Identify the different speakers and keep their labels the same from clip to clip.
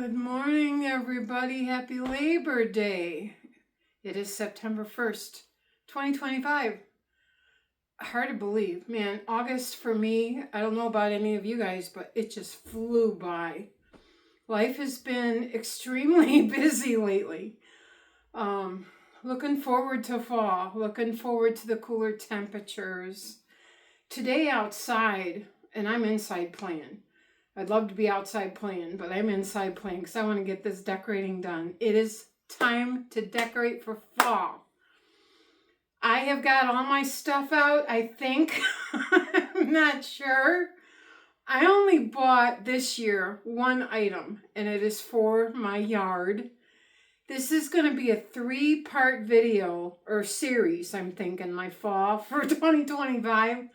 Speaker 1: Good morning, everybody. Happy Labor Day. It is September 1st, 2025. Hard to believe. Man, August for me, I don't know about any of you guys, but it just flew by. Life has been extremely busy lately. Looking forward to fall, looking forward to the cooler temperatures. Today outside, and I'm inside playing. I'd love to be outside playing, but I'm inside playing because I want to get this decorating done. It is time to decorate for fall. I have got all my stuff out, I think. I'm not sure. I only bought this year one item, and it is for my yard. This is going to be a 3-part video or series, I'm thinking, my fall for 2025.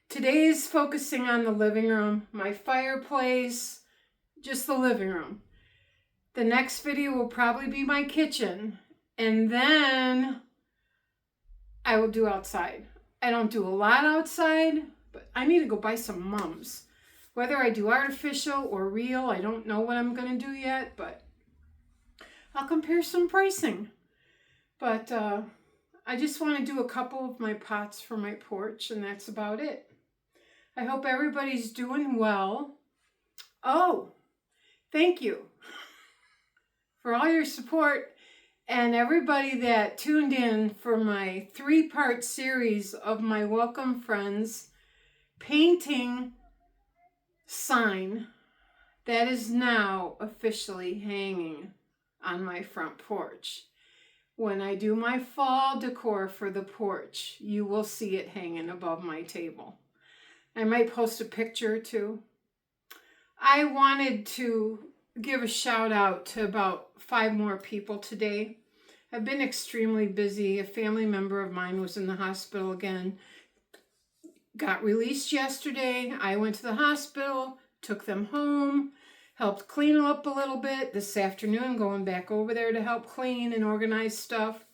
Speaker 1: Today is focusing on the living room, my fireplace, just the living room. The next video will probably be my kitchen, and then I will do outside. I don't do a lot outside, but I need to go buy some mums. Whether I do artificial or real, I don't know what I'm going to do yet, but I'll compare some pricing. But I just want to do a couple of my pots for my porch, and that's about it. I hope everybody's doing well. Oh, thank you for all your support and everybody that tuned in for my 3-part series of my Welcome Friends painting sign that is now officially hanging on my front porch. When I do my fall decor for the porch, you will see it hanging above my table. I might post a picture too. I wanted to give a shout out to about 5 more people today. I've been extremely busy. A family member of mine was in the hospital again. Got released yesterday. I went to the hospital, took them home, helped clean them up a little bit. This afternoon, going back over there to help clean and organize stuff.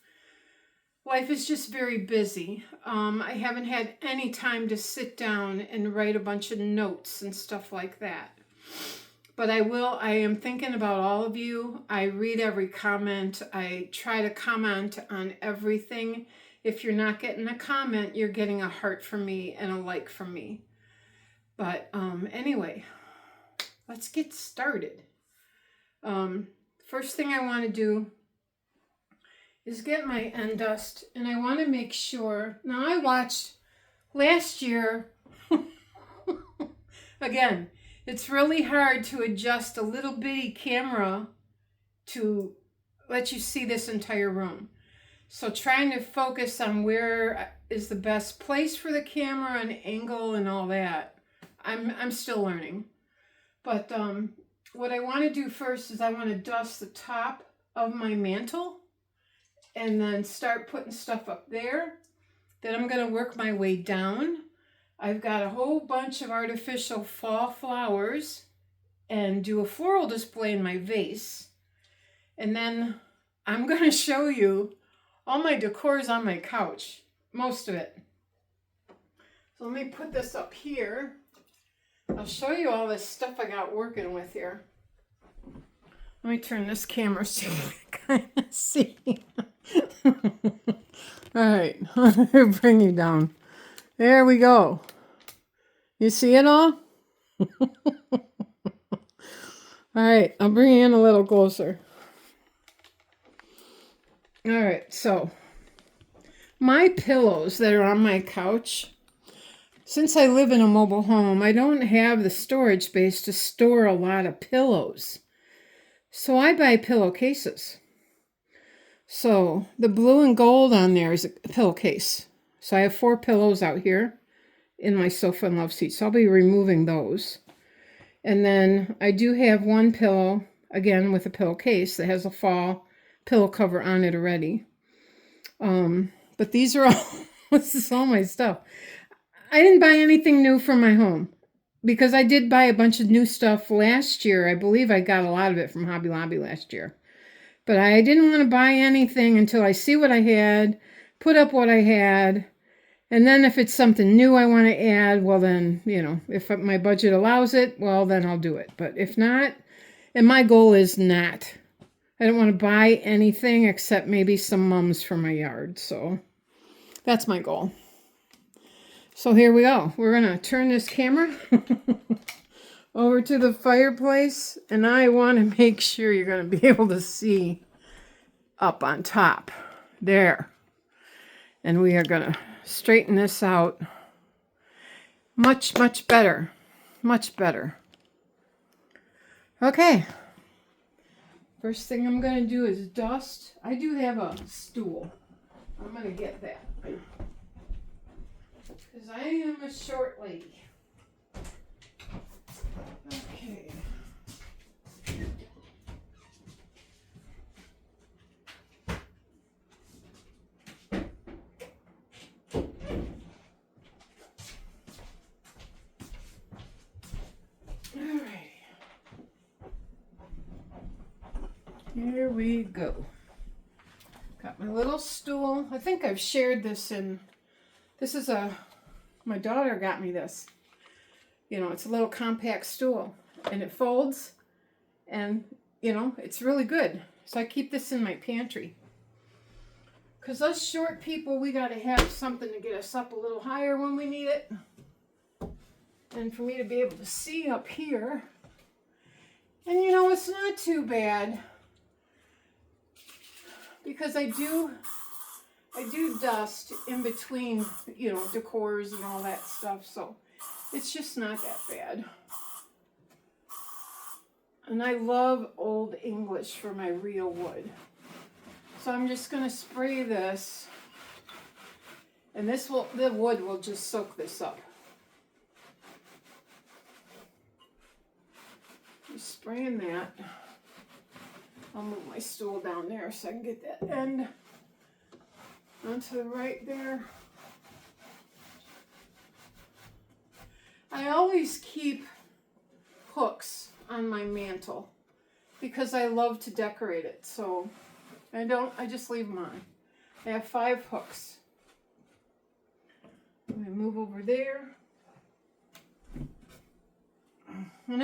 Speaker 1: Life is just very busy. I haven't had any time to sit down and write a bunch of notes and stuff like that. But I will. I am thinking about all of you. I read every comment. I try to comment on everything. If you're not getting a comment, you're getting a heart from me and a like from me. But anyway, let's get started. First thing I want to do is get my end dust, and I want to make sure. Now, I watched last year. Again, it's really hard to adjust a little bitty camera to let you see this entire room. So trying to focus on where is the best place for the camera and angle and all that. I'm still learning. But what I want to do first is I want to dust the top of my mantle and then start putting stuff up there. Then I'm going to work my way down. I've got a whole bunch of artificial fall flowers and do a floral display in my vase. And then I'm going to show you all my decors on my couch, most of it. So let me put this up here. I'll show you all this stuff I got working with here. Let me turn this camera so you can kind of see. All right, I'll bring you down. There we go. You see it all? All right, I'll bring you in a little closer. All right, so my pillows that are on my couch, since I live in a mobile home, I don't have the storage space to store a lot of pillows. So I buy pillowcases. So the blue and gold on there is a pillowcase. So I have 4 pillows out here in my sofa and love seat. So I'll be removing those. And then I do have one pillow, again with a pillowcase that has a fall pillow cover on it already. But these are all, this is all my stuff. I didn't buy anything new for my home because I did buy a bunch of new stuff last year. I believe I got a lot of it from Hobby Lobby last year. But I didn't want to buy anything until I see what I had, put up what I had, and then if it's something new I want to add, well then, if my budget allows it, well then I'll do it. But if not, And my goal is not. I don't want to buy anything except maybe some mums for my yard. So that's my goal. So here we go. We're going to turn this camera over to the fireplace. And I want to make sure you're going to be able to see up on top there. And we are going to straighten this out. Much, much better. Much better. Okay. First thing I'm going to do is dust. I do have a stool. I'm going to get that. Because I am a short lady. Okay. Alrighty. Here we go. Got my little stool. I think I've shared this in, this is my daughter got me this. You know, it's a little compact stool and it folds and, you know, it's really good. So I keep this in my pantry. Because us short people, we got to have something to get us up a little higher when we need it. And for me to be able to see up here. And you know, it's not too bad. Because I do dust in between, you know, decors and all that stuff. So it's just not that bad. And I love Old English for my real wood. So I'm just going to spray this. And the wood will just soak this up. Just spraying that. I'll move my stool down there so I can get that end onto the right there. I always keep hooks on my mantle because I love to decorate it. So I just leave them on. I have 5 hooks. I'm going to move over there. And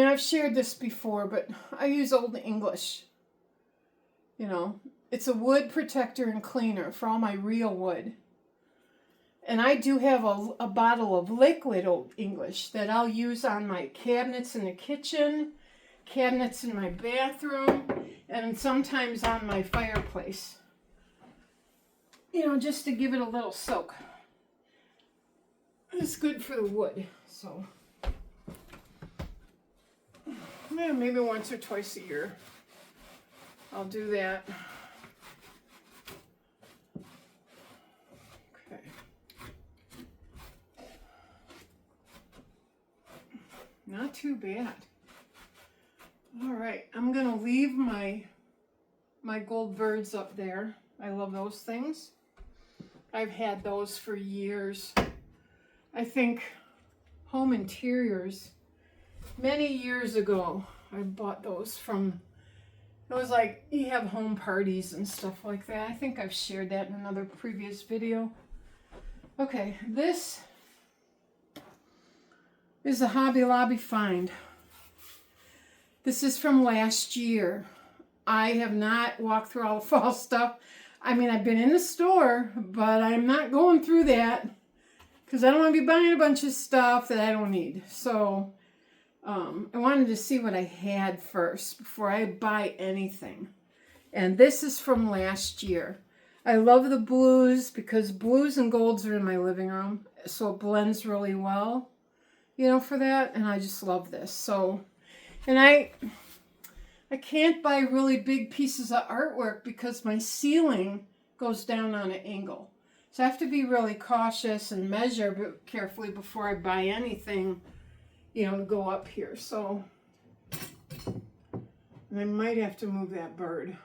Speaker 1: I've shared this before, but I use Old English. You know, it's a wood protector and cleaner for all my real wood. And I do have a bottle of liquid Old English that I'll use on my cabinets in the kitchen, cabinets in my bathroom, and sometimes on my fireplace. You know, just to give it a little soak. It's good for the wood, so. Yeah, maybe once or twice a year. I'll do that. Okay. Not too bad. All right, I'm gonna leave my gold birds up there. I love those things. I've had those for years. I think Home Interiors, many years ago, I bought those from, it was like, you have home parties and stuff like that. I think I've shared that in another previous video. Okay, this is a Hobby Lobby find. This is from last year. I have not walked through all the fall stuff. I mean, I've been in the store, but I'm not going through that because I don't want to be buying a bunch of stuff that I don't need. So I wanted to see what I had first before I buy anything. And this is from last year. I love the blues because blues and golds are in my living room. So it blends really well, you know, for that. And I just love this. So, and I can't buy really big pieces of artwork because my ceiling goes down on an angle. So I have to be really cautious and measure carefully before I buy anything, you know, to go up here. So, and I might have to move that bird.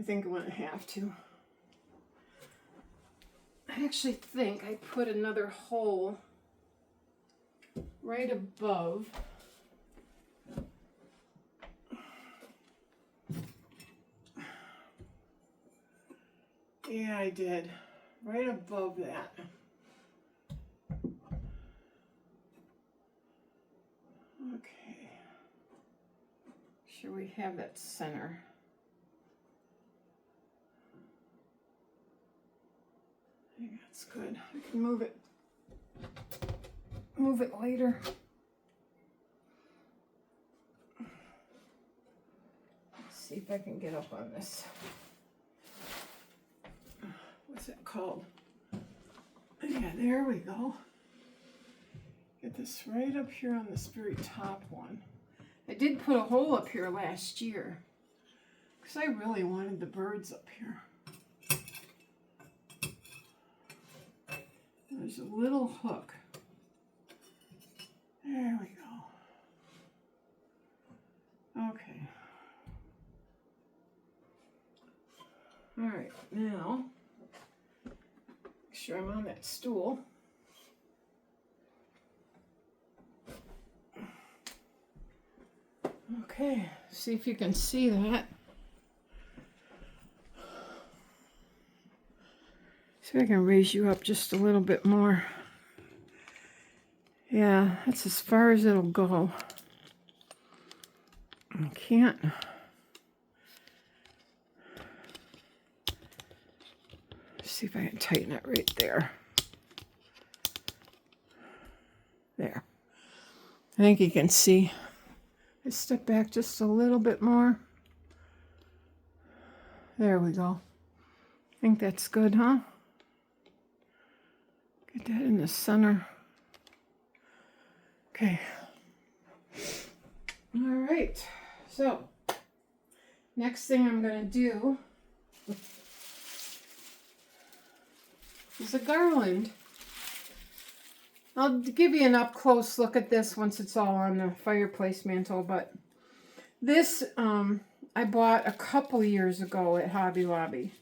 Speaker 1: I think I'm going to have to. I actually think I put another hole right above. Yeah, I did. Right above that. sure we have that center. I think that's good. I can move it later. Let's see if I can get up on this. What's it called? Yeah, there we go. Get this right up here on this very top one. I did put a hole up here last year because I really wanted the birds up here. There's a little hook. There we go. Okay. All right, now, make sure I'm on that stool. Okay, see if you can see that. See if I can raise you up just a little bit more. Yeah, that's as far as it'll go. I can't. See if I can tighten it right there. There. I think you can see. I step back just a little bit more. There we go. I think that's good, huh? Get that in the center. Okay. All right. So, next thing I'm going to do is a garland. I'll give you an up-close look at this once it's all on the fireplace mantle, but this I bought a couple years ago at Hobby Lobby.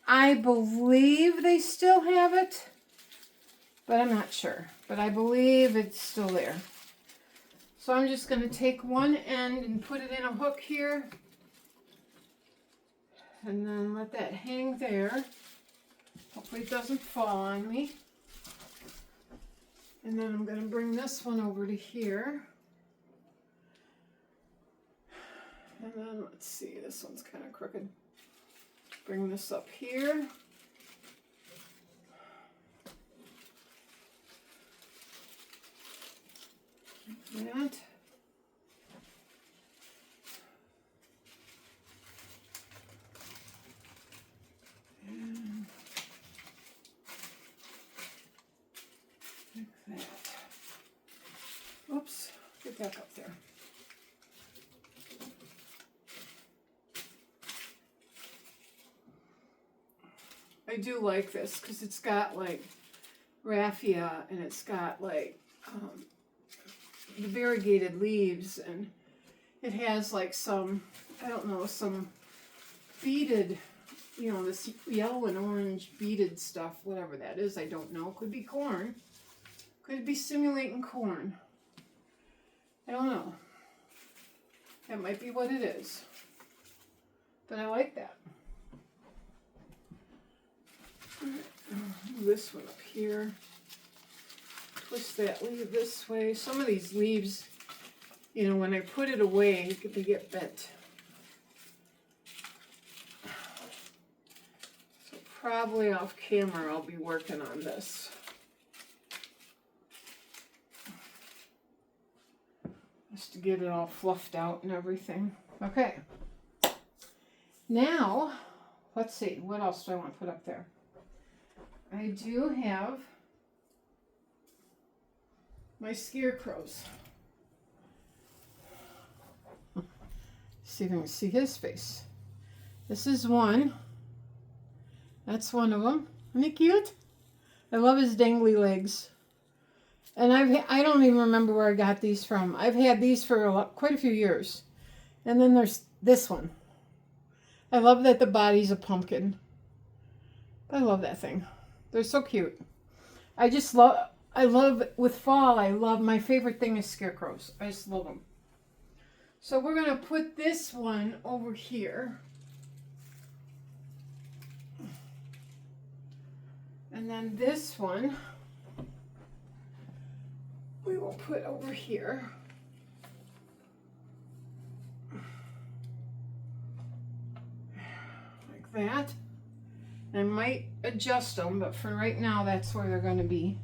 Speaker 1: I believe they still have it, but I'm not sure. But I believe it's still there. So I'm just going to take one end and put it in a hook here, and then let that hang there. Hopefully it doesn't fall on me. And then I'm going to bring this one over to here. And then, let's see, this one's kind of crooked. Bring this up here. Like that. And like that. Oops, get back up there. I do like this because it's got like raffia and it's got like the variegated leaves, and it has like some, I don't know, some beaded, you know, this yellow and orange beaded stuff, whatever that is, I don't know. Could be corn. Could be simulating corn. I don't know. That might be what it is. But I like that. Move this one up here. Twist that leaf this way. Some of these leaves, you know, when I put it away, they get bent. So probably off camera I'll be working on this. Just to get it all fluffed out and everything. Okay. Now, let's see. What else do I want to put up there? I do have my scarecrows. See if I can see his face. This is one. That's one of them. Isn't he cute? I love his dangly legs. And I don't even remember where I got these from. I've had these for quite a few years. And then there's this one. I love that the body's a pumpkin. I love that thing. They're so cute. I love, with fall, my favorite thing is scarecrows. I just love them. So we're going to put this one over here. And then this one we will put over here. that. I might adjust them, but for right now, that's where they're going to be.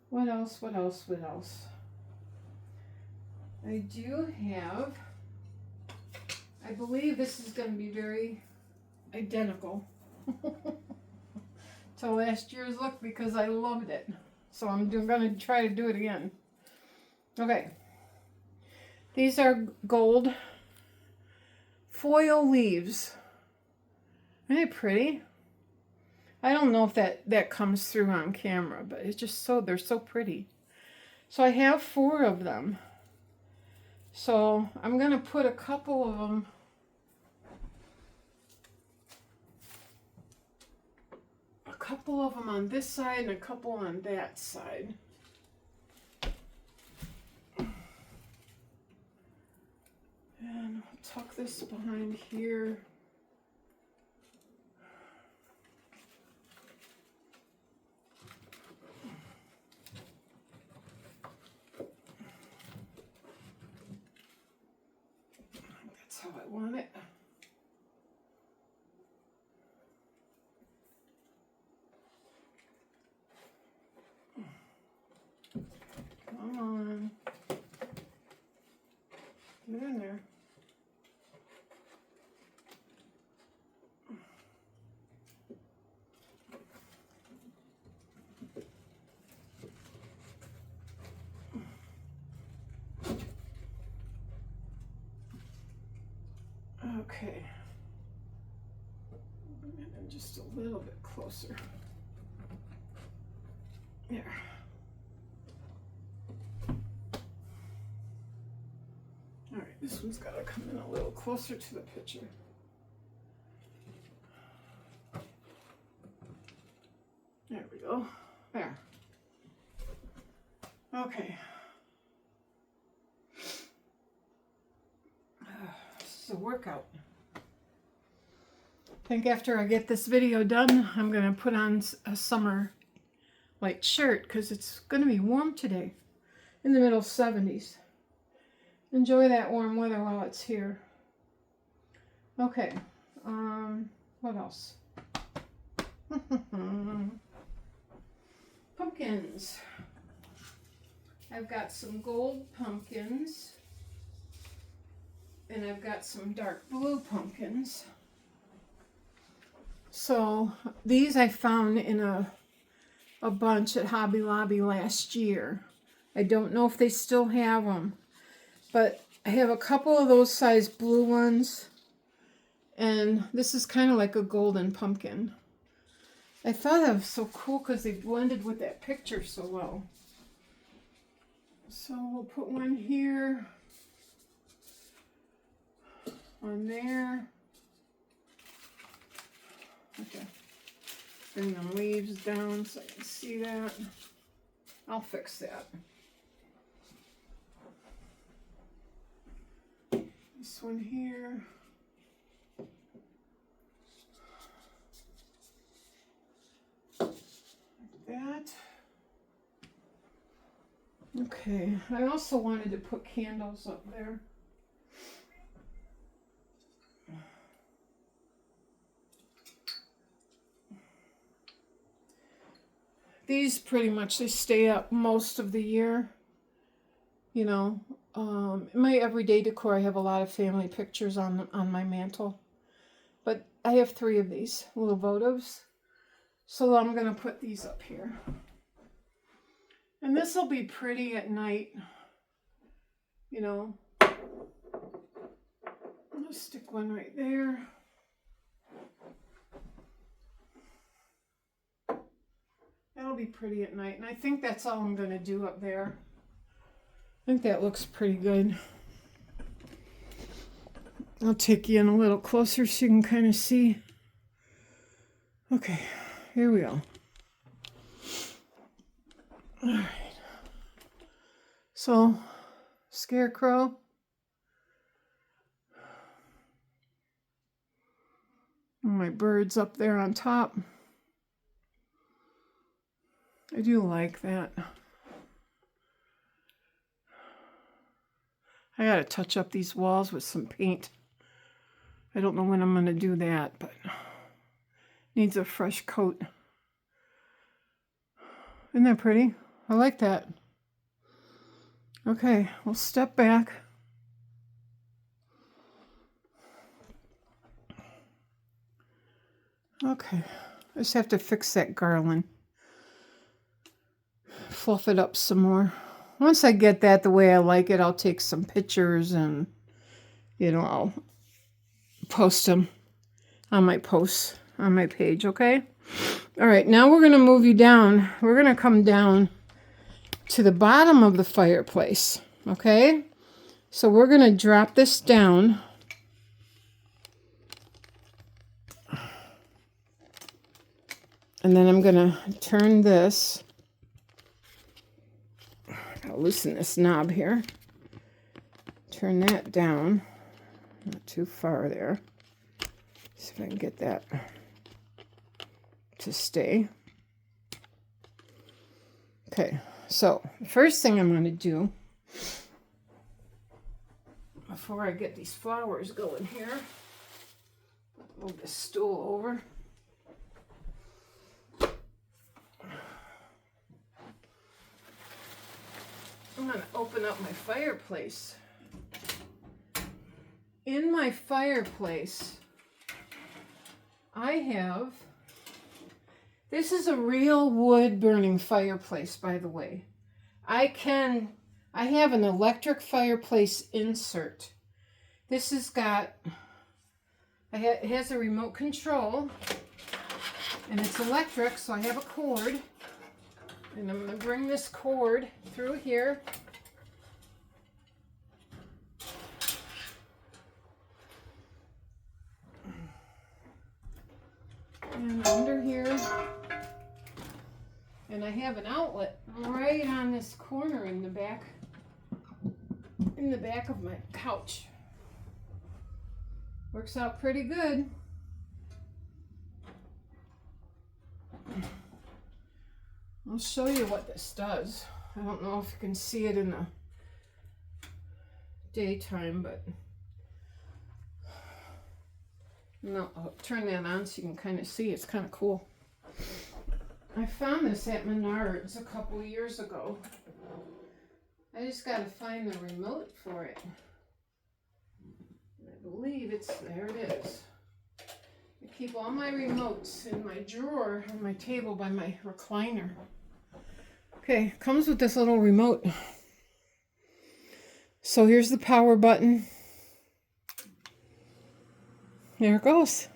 Speaker 1: What else? What else? What else? I do have, I believe this is going to be very identical to last year's look because I loved it. So I'm going to try to do it again. Okay. These are gold foil leaves. Isn't it pretty? I don't know if that comes through on camera, but it's just so, they're so pretty. So I have 4 of them. So I'm going to put a couple of them on this side and a couple on that side. And I'll tuck this behind here. That's how I want it. Come on. Get in there. Okay. And just a little bit closer. There. All right, this one's got to come in a little closer to the picture. There we go. There. Okay. This is a workout. I think after I get this video done, I'm going to put on a summer light shirt because it's going to be warm today, in the middle 70s. Enjoy that warm weather while it's here. Okay, what else? Pumpkins. I've got some gold pumpkins, and I've got some dark blue pumpkins. So these I found in a bunch at Hobby Lobby last year. I don't know if they still have them, but I have a couple of those size blue ones, and this is kind of like a golden pumpkin. I thought that was so cool because they blended with that picture so well. So we'll put one here, on there. Okay. Bring the leaves down so I can see that. I'll fix that. This one here. Like that. Okay, I also wanted to put candles up there. These pretty much, they stay up most of the year. You know, in my everyday decor, I have a lot of family pictures on my mantle. But I have 3 of these little votives. So I'm going to put these up here. And this will be pretty at night. You know, I'm going to stick one right there. That'll be pretty at night. And I think that's all I'm going to do up there. I think that looks pretty good. I'll take you in a little closer so you can kind of see. Okay, here we go. All right. So, scarecrow. My bird's up there on top. I do like that. I gotta touch up these walls with some paint. I don't know when I'm gonna do that, but needs a fresh coat. Isn't that pretty? I like that. Okay, we'll step back. Okay, I just have to fix that garland. Fluff it up some more. Once I get that the way I like it, I'll take some pictures and, I'll post them on my posts on my page, okay? All right, now we're going to move you down. We're going to come down to the bottom of the fireplace, okay? So we're going to drop this down. And then I'm going to turn this. I'll loosen this knob here. Turn that down. Not too far there. See if I can get that to stay. Okay, so the first thing I'm going to do before I get these flowers going here, move this stool over. I'm going to open up my fireplace. In my fireplace, I have, this is a real wood burning fireplace, by the way. I have an electric fireplace insert. This has got, it has a remote control, and it's electric, so I have a cord. And I'm going to bring this cord through here. And under here. And I have an outlet right on this corner in the back of my couch. Works out pretty good. I'll show you what this does. I don't know if you can see it in the daytime, but no, I'll turn that on so you can kind of see. It's kind of cool. I found this at Menards a couple of years ago. I just got to find the remote for it. I believe there it is. I keep all my remotes in my drawer on my table by my recliner. Okay, comes with this little remote. So here's the power button. There it goes.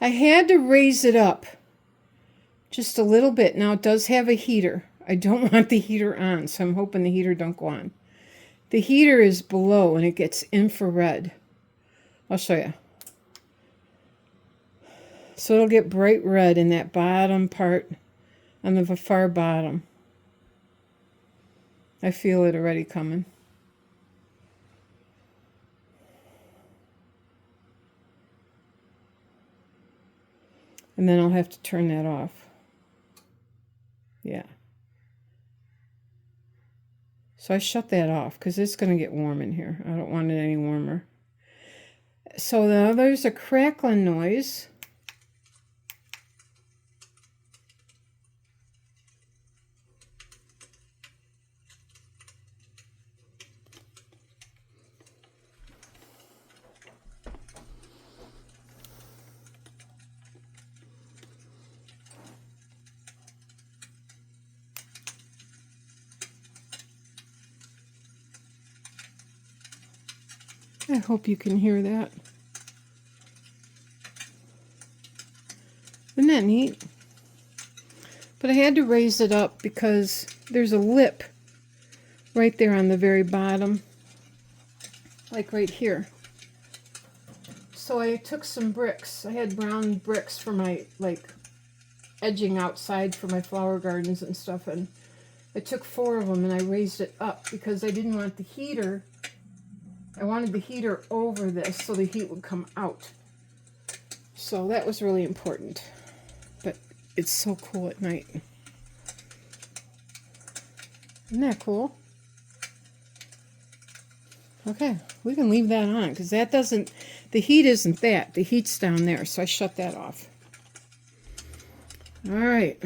Speaker 1: I had to raise it up just a little bit. Now it does have a heater. I don't want the heater on, so I'm hoping the heater don't go on. The heater is below and it gets infrared. I'll show you. So it'll get bright red in that bottom part, on the far bottom. I feel it already coming. And then I'll have to turn that off. Yeah. So I shut that off because it's going to get warm in here. I don't want it any warmer. So now there's a crackling noise. I hope you can hear that. Isn't that neat? But I had to raise it up because there's a lip right there on the very bottom, like right here. So I took some bricks. I had brown bricks for my, edging outside for my flower gardens and stuff, and I took 4 of them and I raised it up because I didn't want the heater. I wanted the heater over this so the heat would come out. So that was really important. But it's so cool at night. Isn't that cool? Okay, we can leave that on because that doesn't, the heat isn't that. The heat's down there, so I shut that off. All right.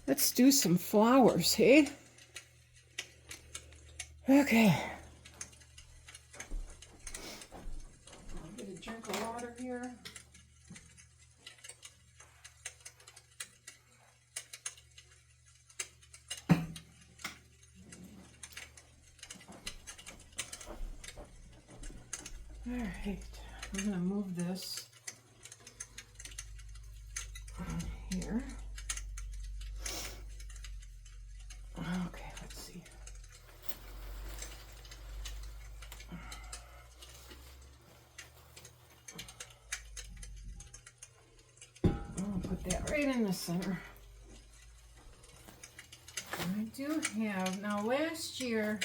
Speaker 1: Let's do some flowers, hey? Okay. I'll get a drink of water here. All right, I'm going to move this here. Okay, let's see. I'll put that right in the center. I do have, now last year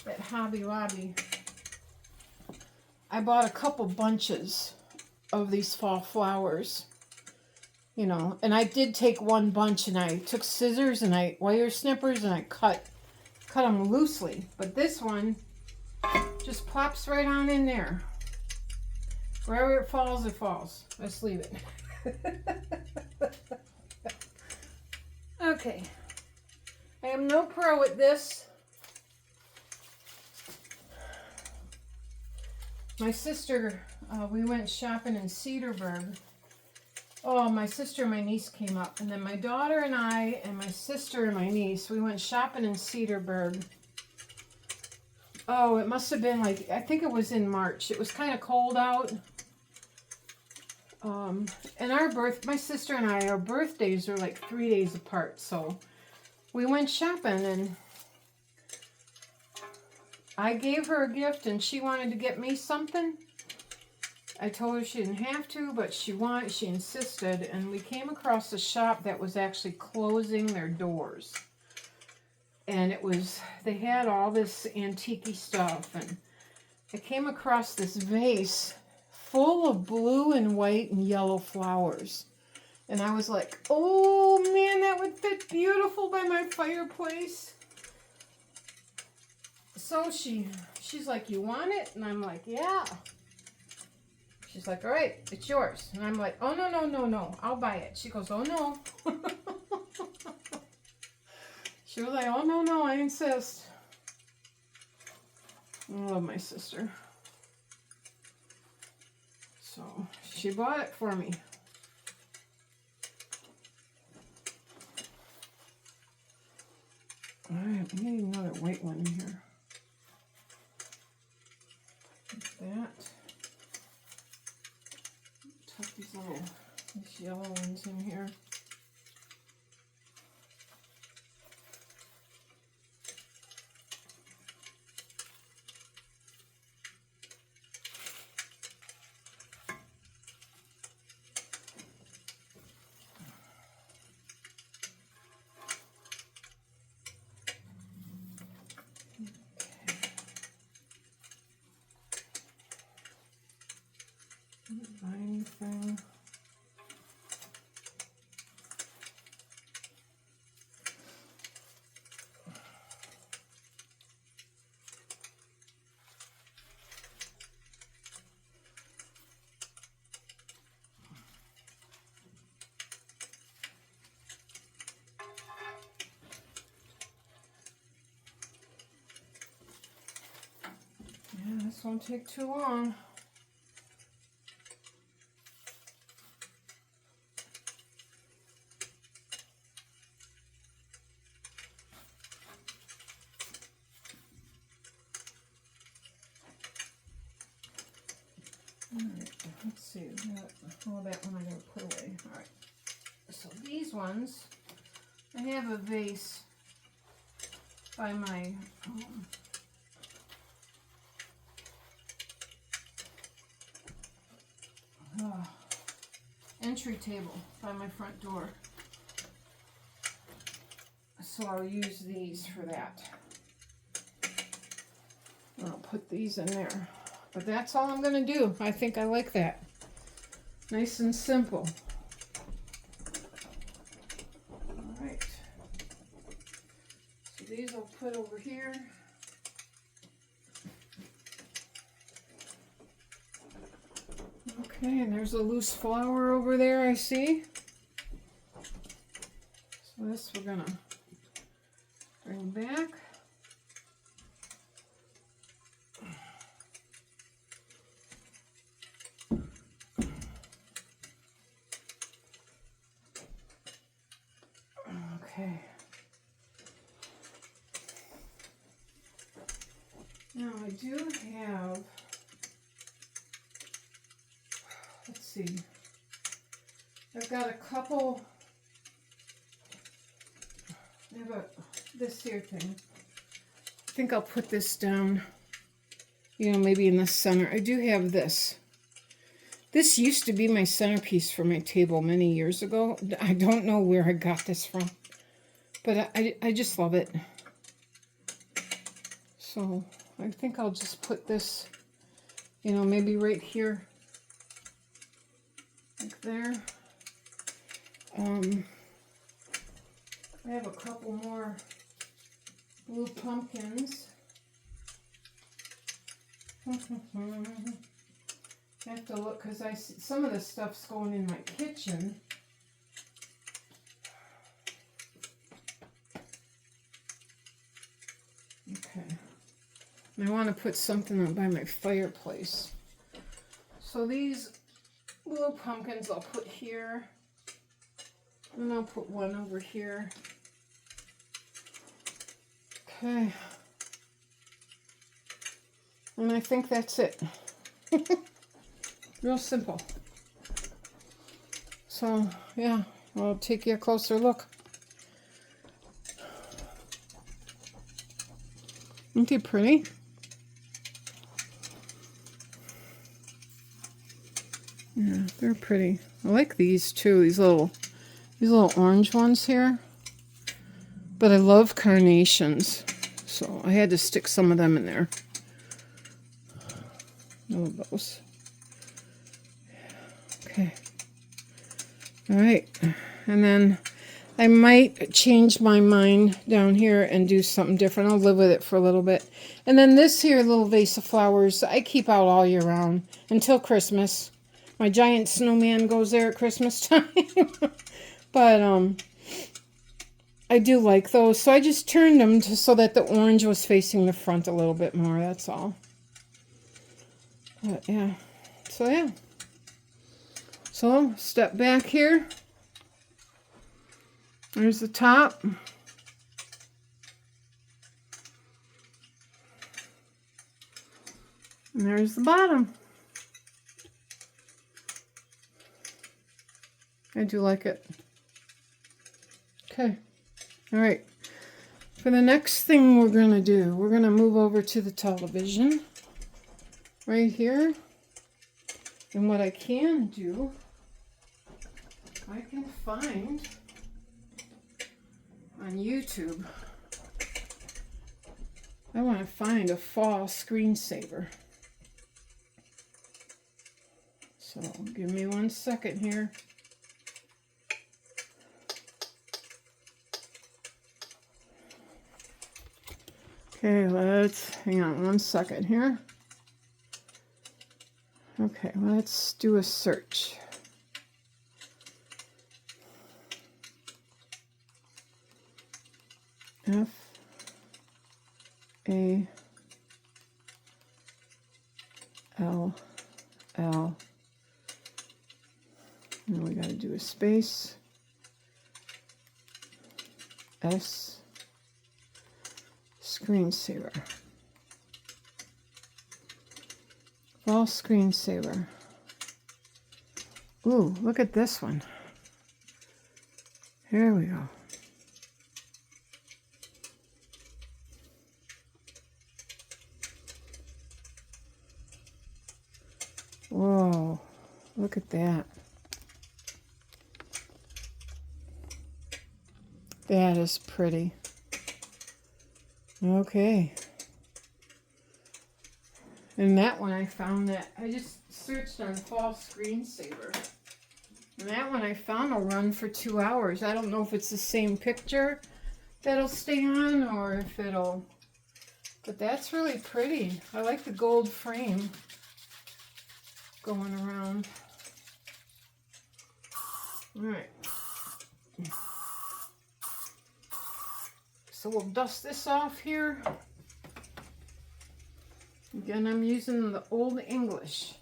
Speaker 1: at Hobby Lobby, I bought a couple bunches of these fall flowers, you know, and I did take one bunch and I took scissors and wire snippers and I cut them loosely. But this one just plops right on in there. Wherever it falls, it falls. Let's leave it. Okay. I am no pro at this. My sister, we went shopping in Cedarburg. Oh, my sister and my niece came up. And then my daughter and I and my sister and my niece, we went shopping in Cedarburg. Oh, it must have been like, I think it was in March. It was kind of cold out. And my sister and I, our birthdays are like 3 days apart. So we went shopping and I gave her a gift and she wanted to get me something. I told her she didn't have to, but she insisted, and we came across a shop that was actually closing their doors. And they had all this antique-y stuff, and I came across this vase full of blue and white and yellow flowers. And I was like, oh man, that would fit beautiful by my fireplace. So she's like, you want it? And I'm like, yeah. She's like, all right, it's yours. And I'm like, oh, no, I'll buy it. She goes, oh, no. She was like, oh, no, I insist. I love my sister. So she bought it for me. All right, we need another white one in here. Like that. Tuck these yellow ones in here. Anything. Yeah, this won't take too long. Alright, let's see. That one I gotta put away. Alright. So these ones, I have a vase by my entry table by my front door. So I'll use these for that. I'll put these in there. But that's all I'm going to do. I think I like that. Nice and simple. Alright. So these I'll put over here. Okay, and there's a loose flower over there, I see. So this we're gonna bring back. Okay. Now I do have, let's see, I've got a couple, I have this here thing. I think I'll put this down, you know, maybe in the center. I do have this. This used to be my centerpiece for my table many years ago. I don't know where I got this from, but I just love it. So I think I'll just put this, you know, maybe right here, like there. I have a couple more blue pumpkins. I have to look because I see some of the stuff's going in my kitchen. Okay. I want to put something up by my fireplace. So these blue pumpkins I'll put here. And I'll put one over here. Okay. And I think that's it. Real simple. So, yeah, I'll take you a closer look. Aren't they pretty? Yeah, they're pretty. I like these too, these little orange ones here. But I love carnations, so I had to stick some of them in there. I love those. Okay. All right. And then I might change my mind down here and do something different. I'll live with it for a little bit. And then this here little vase of flowers, I keep out all year round until Christmas. My giant snowman goes there at Christmas time. But I do like those. So I just turned them so that the orange was facing the front a little bit more. That's all. But yeah. So yeah. So step back here. There's the top. And there's the bottom. I do like it. Okay. All right. For the next thing we're going to do, we're going to move over to the television right here. And what I can do, I can find on YouTube, I want to find a fall screensaver. So give me 1 second here. Okay, hang on 1 second here. Okay, let's do a search. F A L L. And we got to do a space. S. Screensaver. Fall screensaver. Ooh, look at this one. Here we go. Whoa, look at that. That is pretty. Okay. And that one I found that, I just searched on fall screensaver. And that one I found will run for 2 hours. I don't know if it's the same picture that'll stay on or if it'll, but that's really pretty. I like the gold frame going around. we'll dust this off here. Again, I'm using the Old English.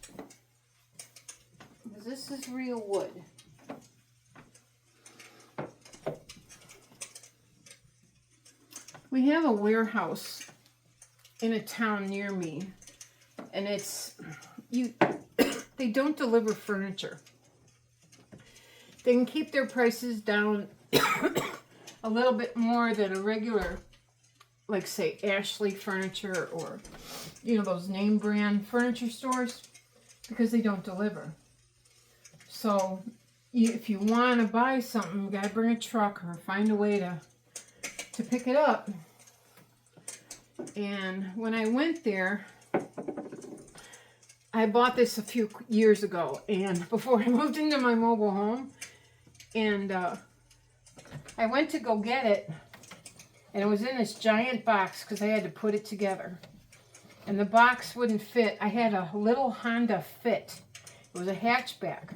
Speaker 1: This is real wood. We have a warehouse in a town near me, and they don't deliver furniture. They can keep their prices down a little bit more than a regular, like say Ashley Furniture or, you know, those name brand furniture stores, because they don't deliver. So if you want to buy something, you got to bring a truck or find a way to pick it up. And when I went there, I bought this a few years ago, and before I moved into my mobile home, and I went to go get it, and it was in this giant box because I had to put it together. And the box wouldn't fit. I had a little Honda Fit. It was a hatchback.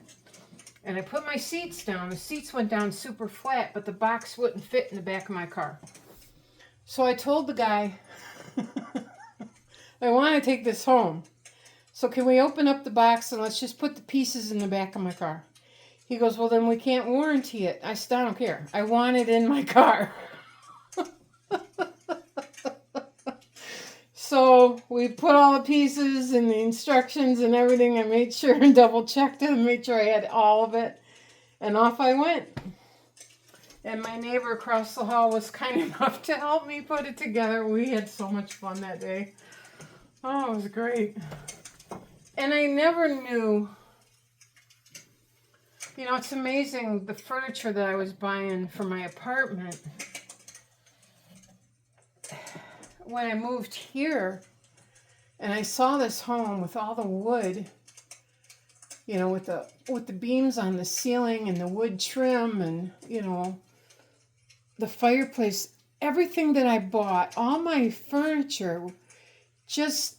Speaker 1: And I put my seats down. The seats went down super flat, but the box wouldn't fit in the back of my car. So I told the guy, I want to take this home. So can we open up the box and let's just put the pieces in the back of my car? He goes, well, then we can't warranty it. I said, I don't care. I want it in my car. So we put all the pieces and the instructions and everything. I made sure and double checked it and made sure I had all of it. And off I went. And my neighbor across the hall was kind enough to help me put it together. We had so much fun that day. Oh, it was great. And I never knew, you know, it's amazing the furniture that I was buying for my apartment. When I moved here and I saw this home with all the wood, you know, with the beams on the ceiling and the wood trim and, you know, the fireplace, everything that I bought, all my furniture just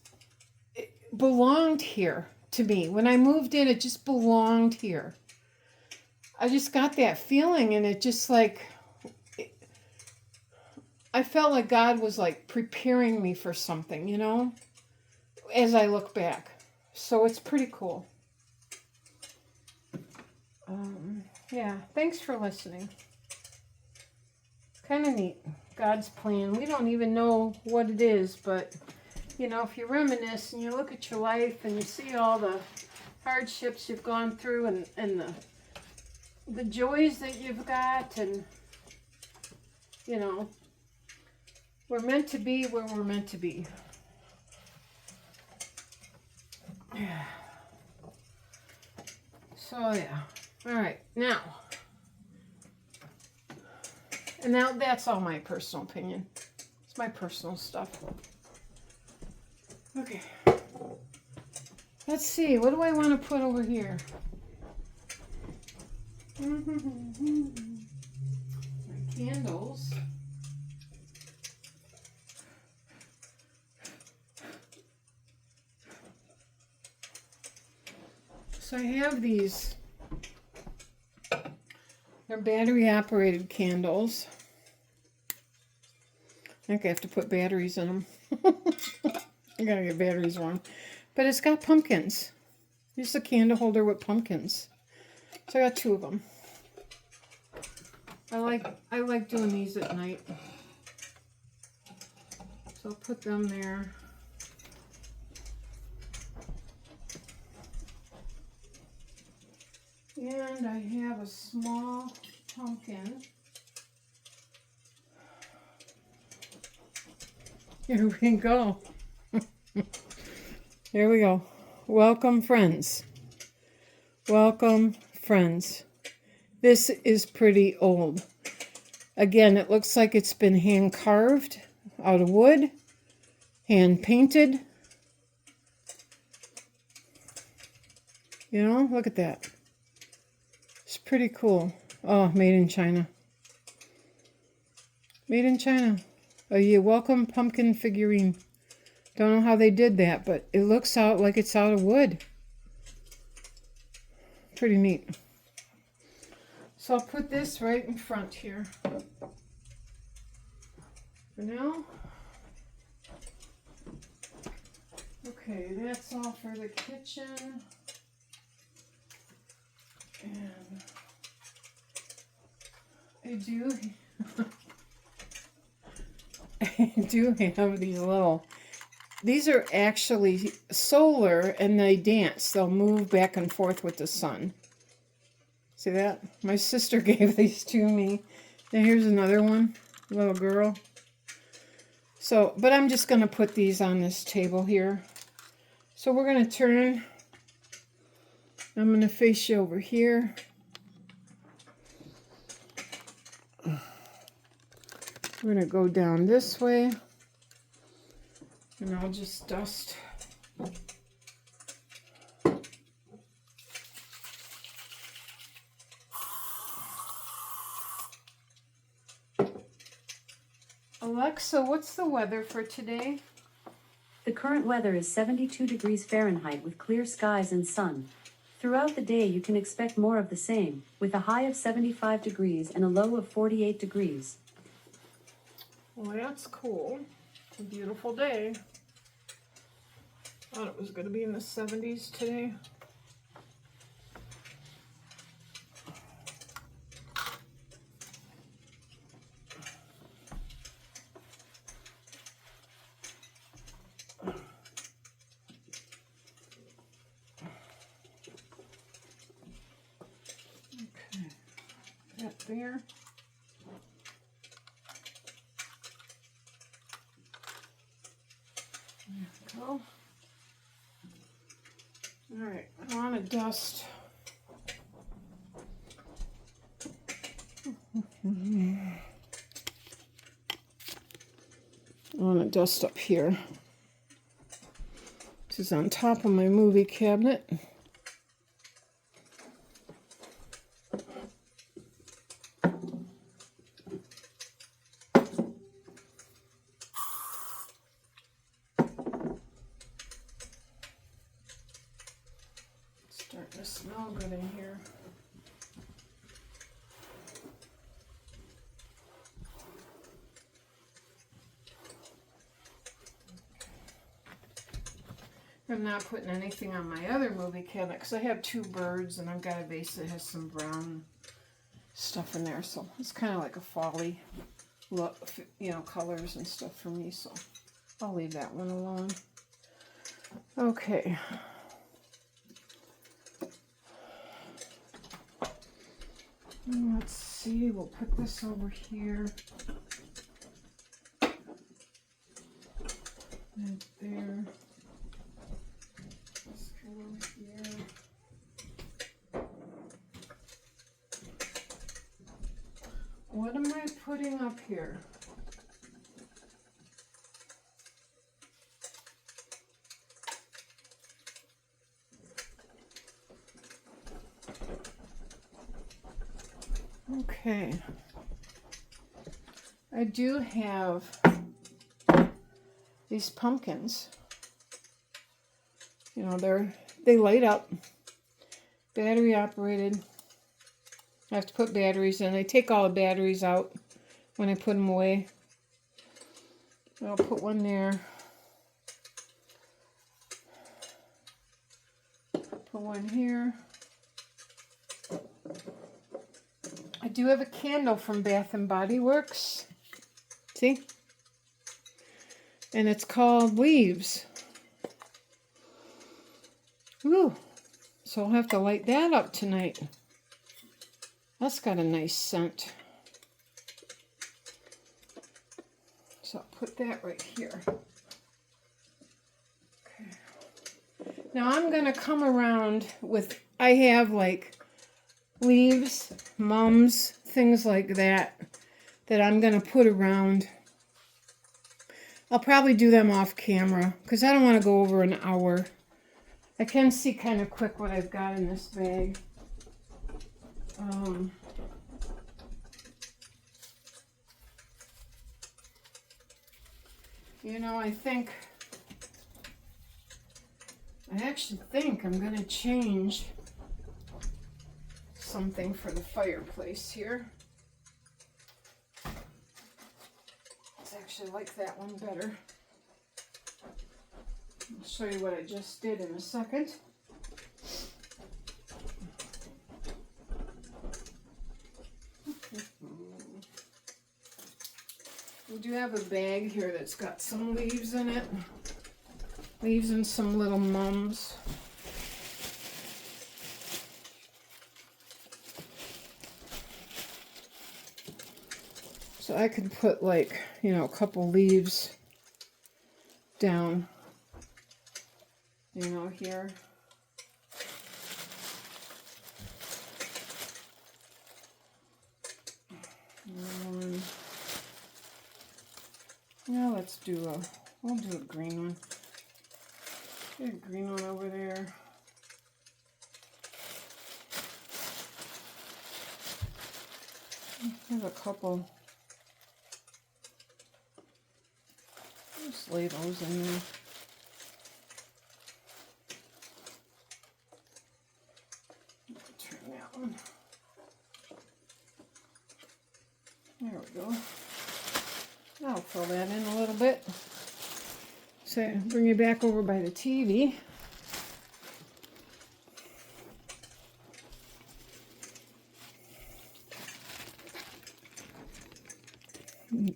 Speaker 1: belonged here to me. When I moved in, it just belonged here. I just got that feeling, and it just like, I felt like God was like preparing me for something, you know, as I look back. So it's pretty cool. Yeah, thanks for listening. Kind of neat. God's plan. We don't even know what it is, but, you know, if you reminisce and you look at your life and you see all the hardships you've gone through and the joys that you've got, and, you know, we're meant to be where we're meant to be. So, yeah. All right. Now, and now that's all my personal opinion. It's my personal stuff. Okay. Let's see. What do I want to put over here? My candles. So I have these, they're battery operated candles. I think I have to put batteries in them. I gotta get batteries wrong. But it's got pumpkins. Just a candle holder with pumpkins. So I got 2 of them. I like doing these at night. So I'll put them there. And I have a small pumpkin. Here we go. Here we go. Welcome, friends. Welcome, friends. This is pretty old. Again, it looks like it's been hand carved out of wood, hand painted. You know, look at that. It's pretty cool. Oh, made in China. Made in China. Oh, yeah, welcome pumpkin figurine. Don't know how they did that, but it looks out like it's out of wood. Pretty neat. So I'll put this right in front here. for now. Okay, that's all for the kitchen. And I do have these little, these are actually solar and they dance. They'll move back and forth with the sun. See that? My sister gave these to me. And here's another one, little girl. So, but I'm just going to put these on this table here. So we're going to turn, I'm going to face you over here. We're going to go down this way. And I'll just dust. Alexa, what's the weather for today?
Speaker 2: The current weather is 72 degrees Fahrenheit with clear skies and sun. Throughout the day you can expect more of the same, with a high of 75 degrees and a low of 48 degrees.
Speaker 1: Well, that's cool. It's a beautiful day. Thought it was going to be in the 70s today. There. There we go. All right, I want to dust. I want to dust up here. This is on top of my movie cabinet. Starting to smell good in here. I'm not putting anything on my other movie cabinet because I have two birds and I've got a vase that has some brown stuff in there, so it's kind of like a fall-y look, you know, colors and stuff for me, so I'll leave that one alone. Okay. Let's see, we'll put this over here. And there. This over here. What am I putting up here? Okay, I do have these pumpkins. You know, they light up, battery operated. I have to put batteries in. I take all the batteries out when I put them away. I'll put one there. Put one here. I do have a candle from Bath and Body Works. See? And it's called Leaves. Ooh. So I'll have to light that up tonight. That's got a nice scent. So I'll put that right here. Okay. Now I'm going to come around with, I have like leaves, mums, things like that I'm going to put around. I'll probably do them off camera because I don't want to go over an hour. I can see kind of quick what I've got in this bag. You know, I actually think I'm going to change something for the fireplace here. It's actually like that one better. I'll show you what I just did in a second. We do have a bag here that's got some leaves in it. Leaves and some little mums. So I could put like, you know, a couple leaves down, you know, here. And now let's do we'll do a green one. Get a green one over there. I have a couple. Just lay those in there. Turn that one. There we go. I'll fill that in a little bit. So bring you back over by the TV.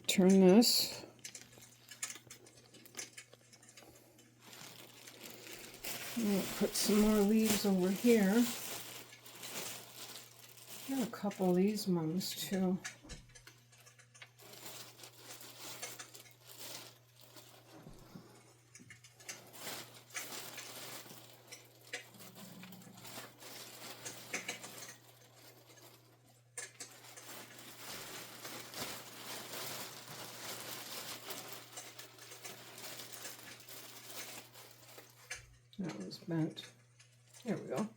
Speaker 1: Turn this. I'll put some more leaves over here. I have a couple of these mums too. That was bent. There we go.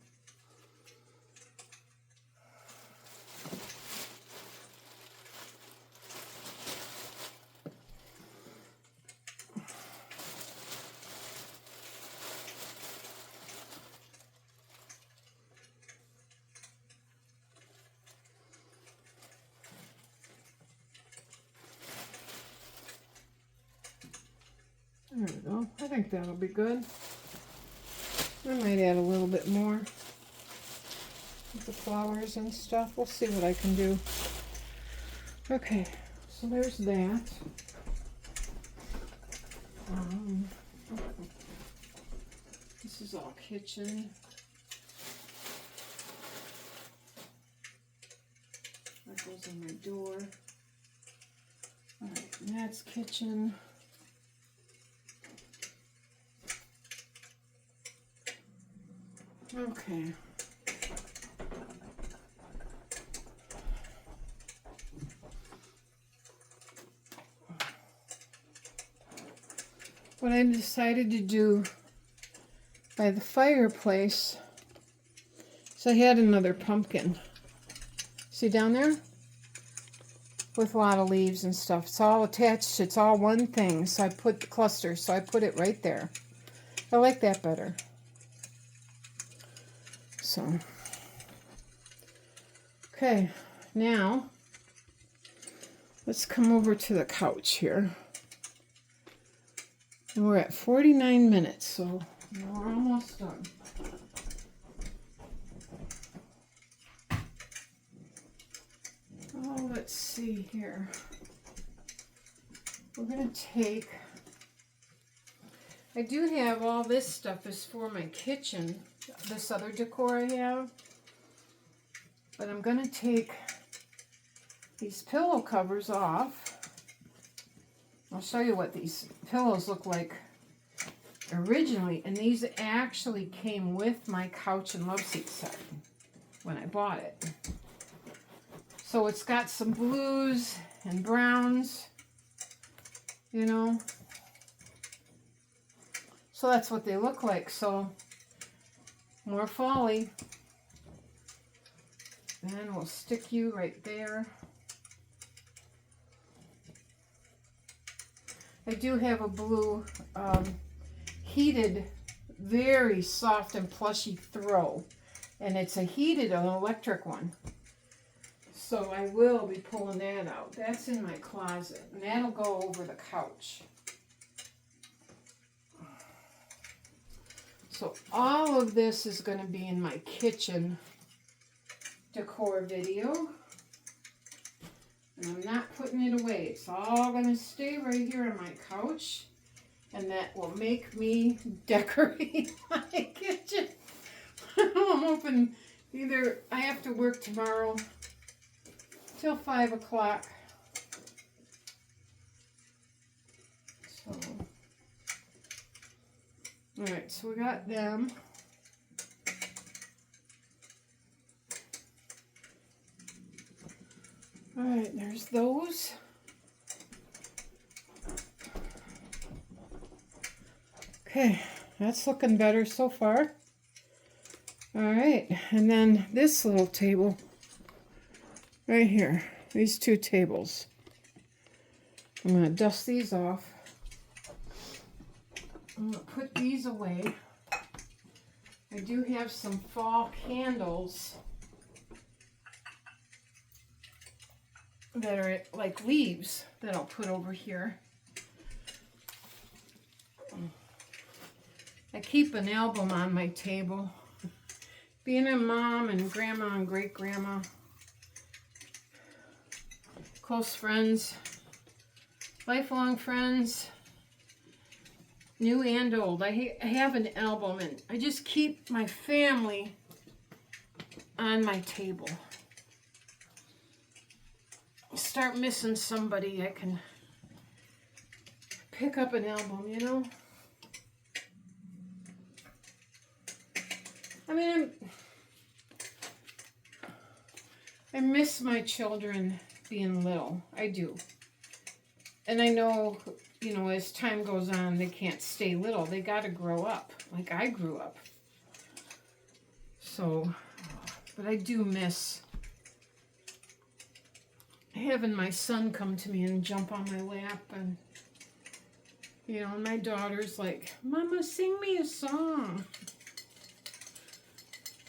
Speaker 1: There we go. I think that'll be good. I might add a little bit more with the flowers and stuff. We'll see what I can do. Okay, so there's that. This is all kitchen. That goes on my door. All right, and that's kitchen. Okay. What I decided to do by the fireplace, so I had another pumpkin. See down there? With a lot of leaves and stuff. It's all attached. It's all one thing. So I put the cluster. So I put it right there. I like that better. So, okay, now let's come over to the couch here. And we're at 49 minutes, so we're almost done. Oh, let's see here. We're going to take, I do have all this stuff is for my kitchen. This other decor I have, but I'm going to take these pillow covers off. I'll show you what these pillows look like originally, and these actually came with my couch and love seat set when I bought it. So it's got some blues and browns, you know, so that's what they look like. So more folly. And we'll stick you right there. I do have a blue heated, very soft and plushy throw. And it's a heated, an electric one. So I will be pulling that out. That's in my closet, and that'll go over the couch. So all of this is going to be in my kitchen decor video. And I'm not putting it away. It's all going to stay right here on my couch. And that will make me decorate my kitchen. I'm hoping either I have to work tomorrow till 5 o'clock. So, alright, so we got them. Alright, there's those. Okay, that's looking better so far. Alright, and then this little table right here, these two tables. I'm going to dust these off. I'm going to put these away. I do have some fall candles that are like leaves that I'll put over here. I keep an album on my table. Being a mom and grandma and great-grandma, close friends, lifelong friends, new and old. I have an album, and I just keep my family on my table. Start missing somebody, I can pick up an album, you know? I mean, I miss my children being little. I do. And I know, you know, as time goes on, they can't stay little. They got to grow up, like I grew up. So, but I do miss having my son come to me and jump on my lap. And, you know, and my daughter's like, Mama, sing me a song.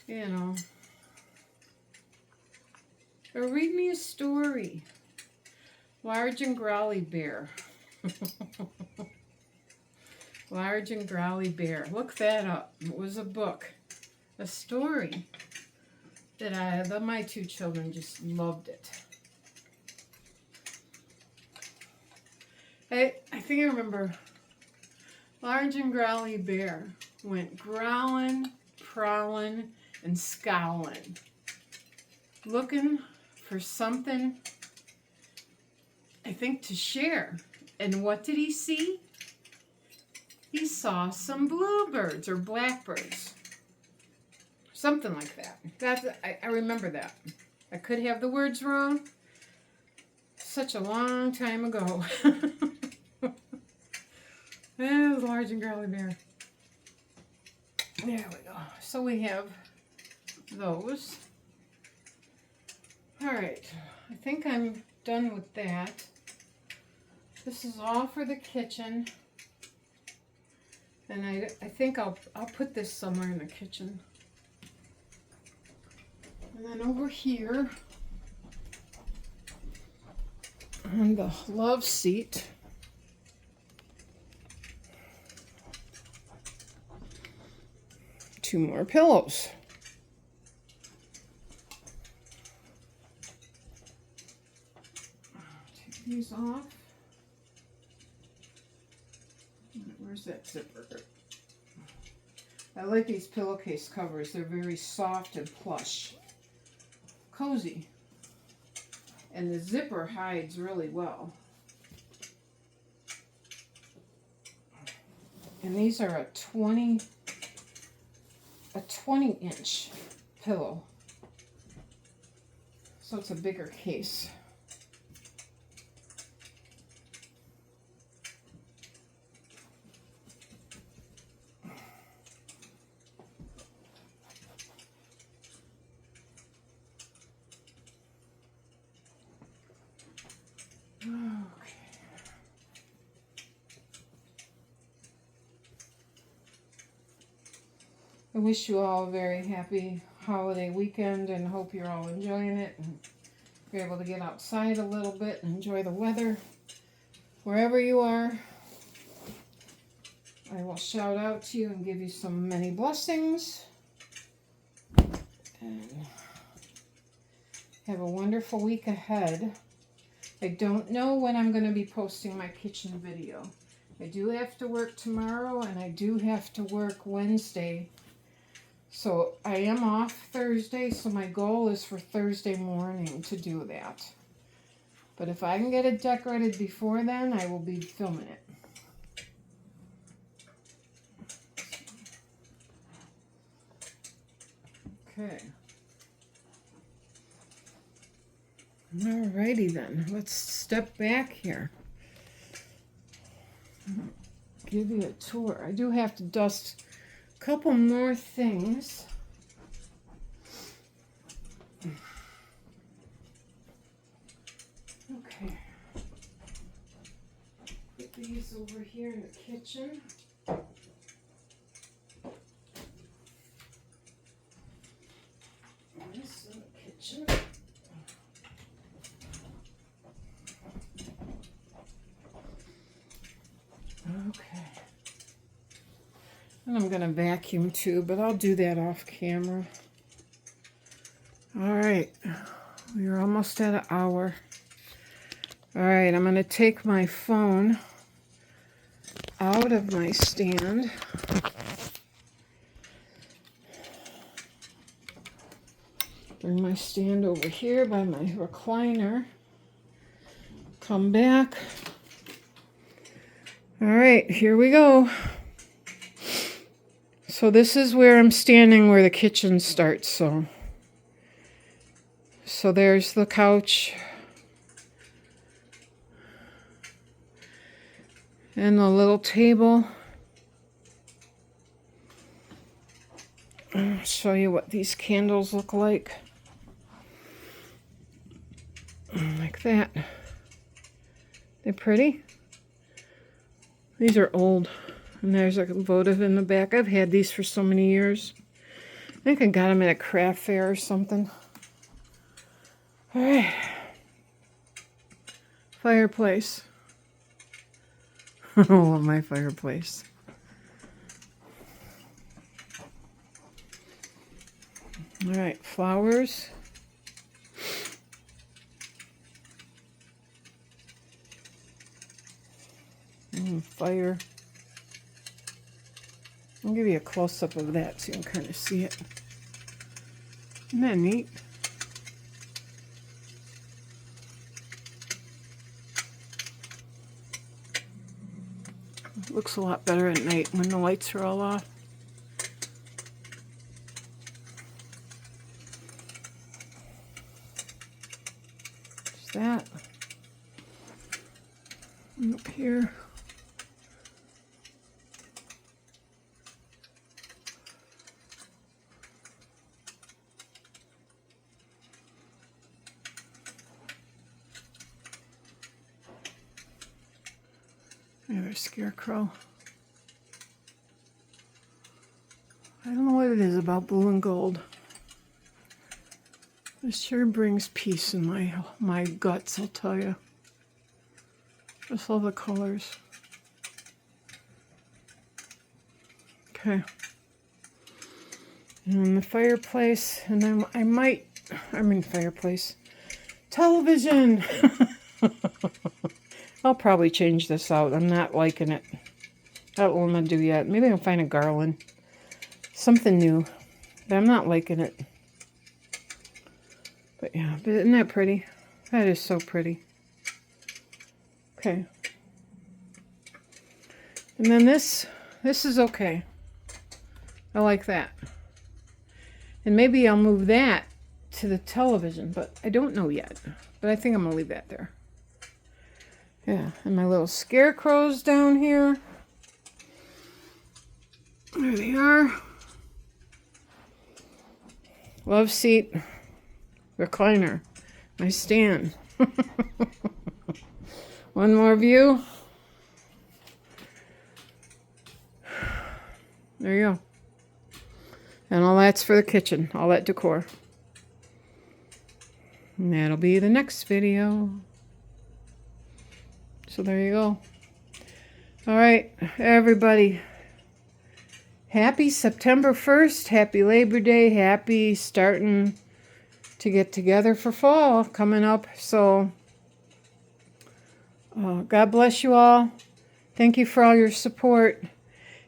Speaker 1: You know, or read me a story. Large and Growly Bear. Large and Growly Bear. Look that up. It was a book, a story that my two children just loved it. I think I remember Large and Growly Bear went growling, prowling, and scowling, looking for something, I think, to share. And what did he see? He saw some bluebirds or blackbirds. Something like that. I remember that. I could have the words wrong. Such a long time ago. It was Large and Growly Bear. There we go. So we have those. Alright, I think I'm done with that. This is all for the kitchen. And I think I'll put this somewhere in the kitchen. And then over here on the love seat, two more pillows. Take these off. Where's that zipper? I like these pillowcase covers. They're very soft and plush. Cozy. And the zipper hides really well. And these are a 20-inch pillow. So it's a bigger case. I wish you all a very happy holiday weekend and hope you're all enjoying it. And You're able to get outside a little bit and enjoy the weather. Wherever you are, I will shout out to you and give you some many blessings. And have a wonderful week ahead. I don't know when I'm going to be posting my kitchen video. I do have to work tomorrow and I do have to work Wednesday. So I am off Thursday, so my goal is for Thursday morning to do that. But if I can get it decorated before then, I will be filming it. Okay. Alrighty then, let's step back here. Give you a tour. I do have to dust a couple more things. Okay. Put these over here in the kitchen. This in the kitchen. Okay. And I'm going to vacuum too, but I'll do that off camera. All right. We're almost at an hour. All right. I'm going to take my phone out of my stand. Bring my stand over here by my recliner. Come back. All right, here we go. So this is where I'm standing where the kitchen starts. So there's the couch. And the little table. I'll show you what these candles look like. Like that. They're pretty. These are old. And there's a votive in the back. I've had these for so many years. I think I got them at a craft fair or something. All right. Fireplace. Oh, my fireplace. All right, flowers. Fire. I'll give you a close-up of that so you can kind of see it. Isn't that neat? It looks a lot better at night when the lights are all off. There's that. And up here. Another scarecrow. I don't know what it is about blue and gold. It sure brings peace in my guts, I'll tell you. Just love the colors. Okay. And then the fireplace, and then fireplace. Television! I'll probably change this out. I'm not liking it. I don't know what I'm going to do yet. Maybe I'll find a garland. Something new. But I'm not liking it. But yeah, but isn't that pretty? That is so pretty. Okay. And then this is okay. I like that. And maybe I'll move that to the television, but I don't know yet. But I think I'm going to leave that there. Yeah, and my little scarecrows down here. There they are. Love seat. Recliner. My stand. One more view. There you go. And all that's for the kitchen. All that decor. And that'll be the next video. So there you go. All right, everybody. Happy September 1st. Happy Labor Day. Happy starting to get together for fall coming up. So God bless you all. Thank you for all your support.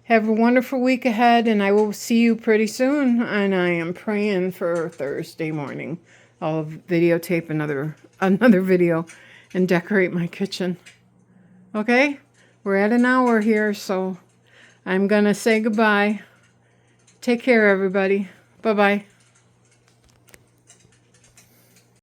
Speaker 1: Have a wonderful week ahead, and I will see you pretty soon. And I am praying for Thursday morning. I'll videotape another video and decorate my kitchen. Okay? We're at an hour here, so I'm going to say goodbye. Take care, everybody. Bye-bye.